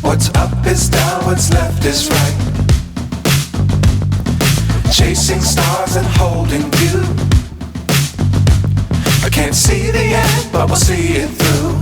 What's up is down, what's left is right. Chasing stars and holding you. I can't see the end, but we'll see it through.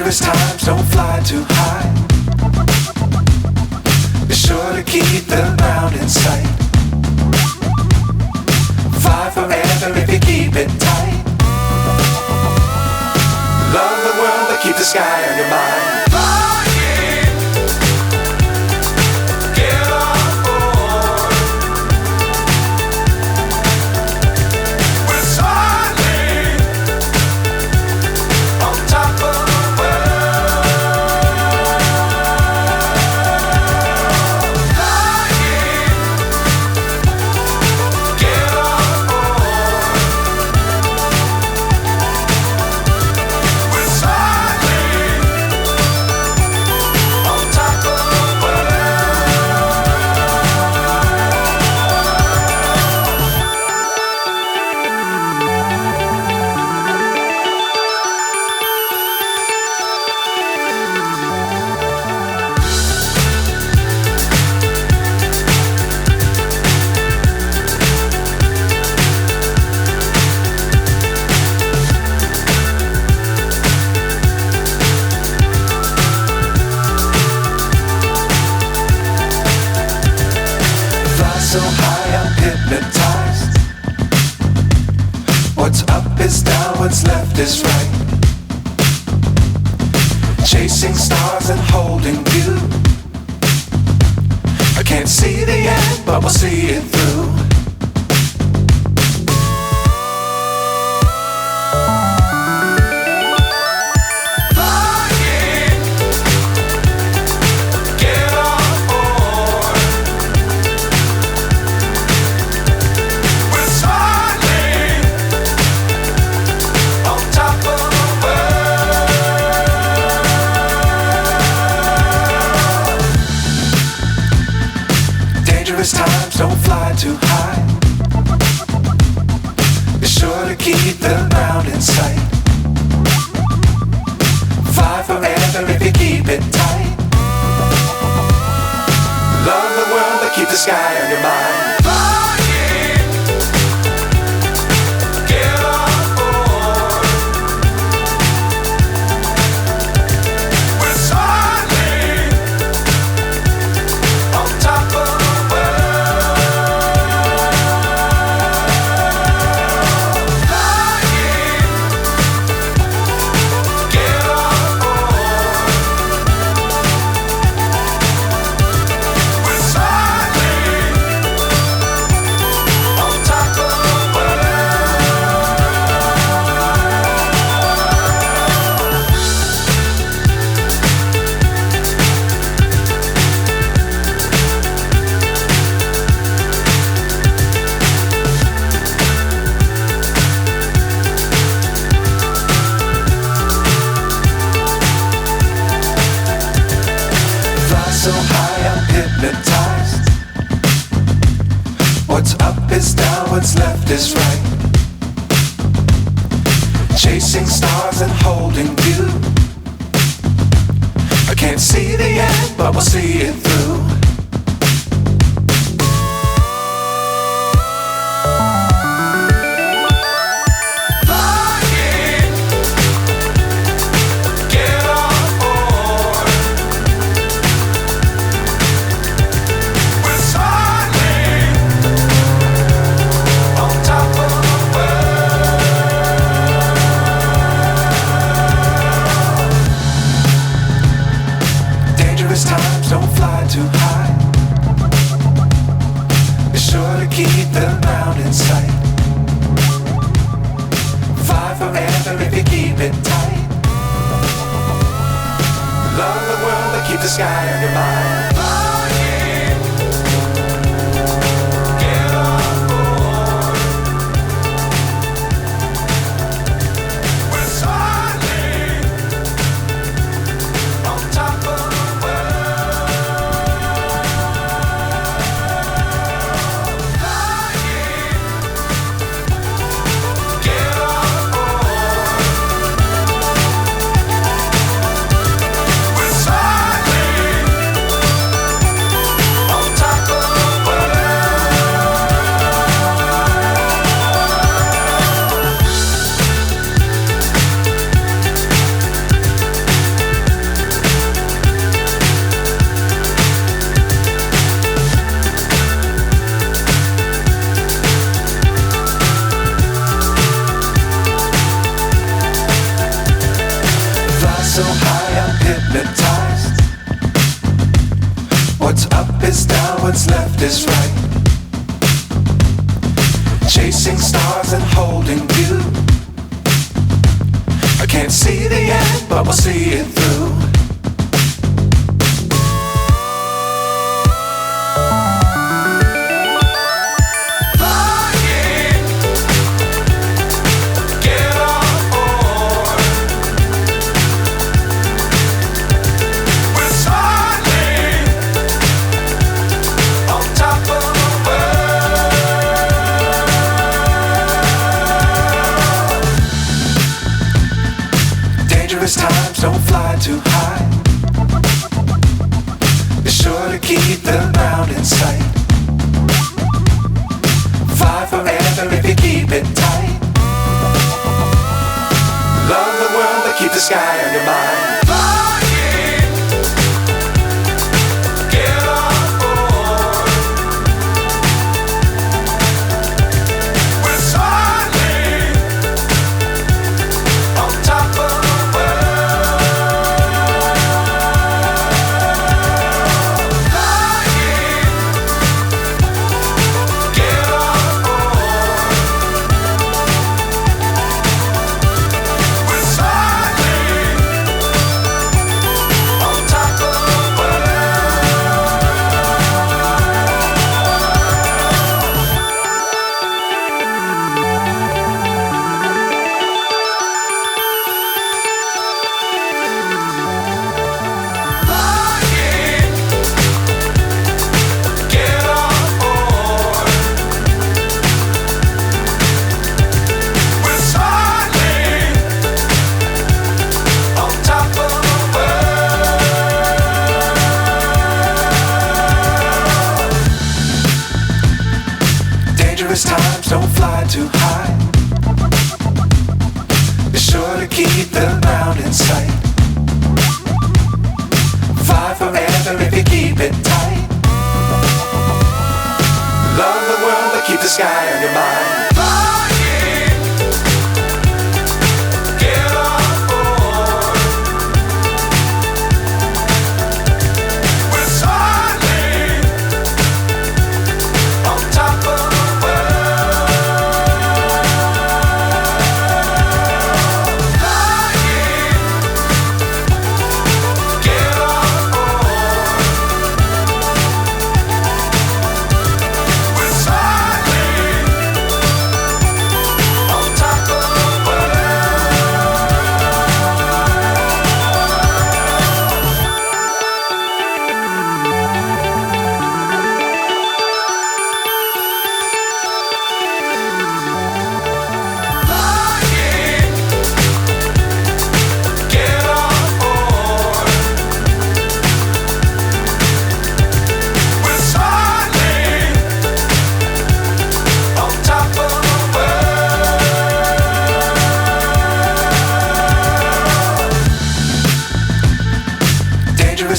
Times don't fly too high. Be sure to keep the ground in sight. Fly forever if you keep it tight. Love the world but keep the sky on your mind. So high I'm hypnotized. What's up is down, what's left is right. Chasing stars and holding you. I can't see the end, but we'll see it through. Times don't fly too high. Be sure to keep the ground in sight. Fly forever if you keep it tight. Love the world but keep the sky on your mind. So high I'm hypnotized. What's up is down, what's left is right. Chasing stars and holding you. I can't see the end, but we'll see it through. Times don't fly too high. Be sure to keep the ground in sight. Fly forever if you keep it tight. Love the world but keep the sky on your mind. left is right. Chasing stars and holding you. I can't see the end, but we'll see it through. Times don't fly too high. Be sure to keep the ground in sight. Fly forever if you keep it tight. Love the world but keep the sky on your mind. Times don't fly too high. Be sure to keep the ground in sight. Fly forever if you keep it tight. Love the world but keep the sky on your mind.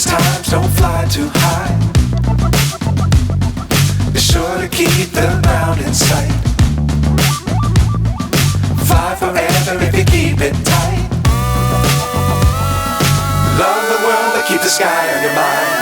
Times don't fly too high. Be sure to keep the ground in sight. Fly forever if you keep it tight. Love the world but keep the sky on your mind.